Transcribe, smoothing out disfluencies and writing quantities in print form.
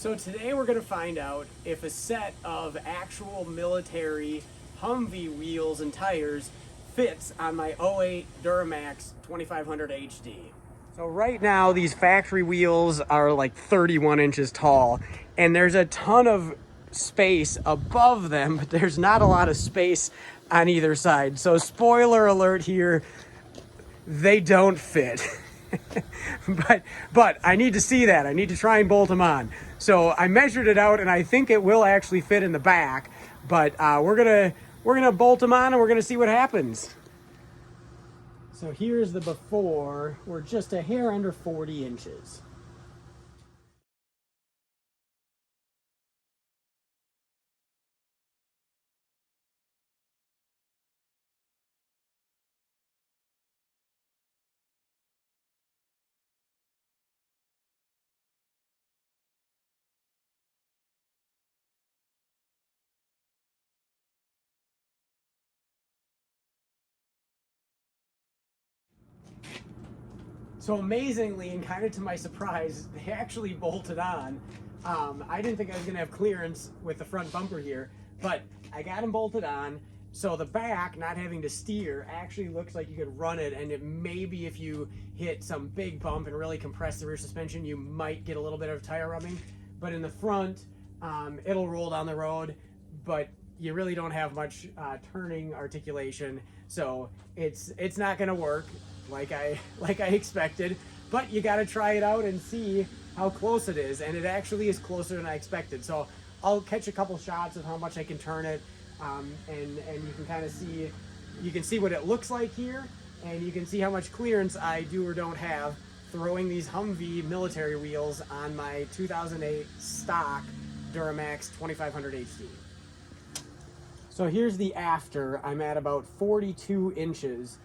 So today we're going to find out if a set of actual military Humvee wheels and tires fits on my '08 Duramax 2500 HD. So right now these factory wheels are like 31 inches tall and there's a ton of space above them, but there's not a lot of space on either side. So spoiler alert here, they don't fit. but I need to see that. I need to try and bolt them on. So I measured it out and I think it will actually fit in the back, but we're gonna bolt them on and we're gonna see what happens. So here's the before. We're just a hair under 40 inches. So amazingly, and kind of to my surprise, they actually bolted on. I didn't think I was gonna have clearance with the front bumper here, but I got them bolted on. So the back, not having to steer, actually looks like you could run it, and it maybe if you hit some big bump and really compress the rear suspension, you might get a little bit of tire rubbing. But in the front, it'll roll down the road, but you really don't have much turning articulation, so it's not gonna work like I expected, but you got to try it out and see how close it is, and it actually is closer than I expected. So I'll catch a couple shots of how much I can turn it, and you can kind of see, you can see what it looks like here, and you can see how much clearance I do or don't have throwing these Humvee military wheels on my 2008 stock Duramax 2500 HD. So here's the after. I'm at about 42 inches.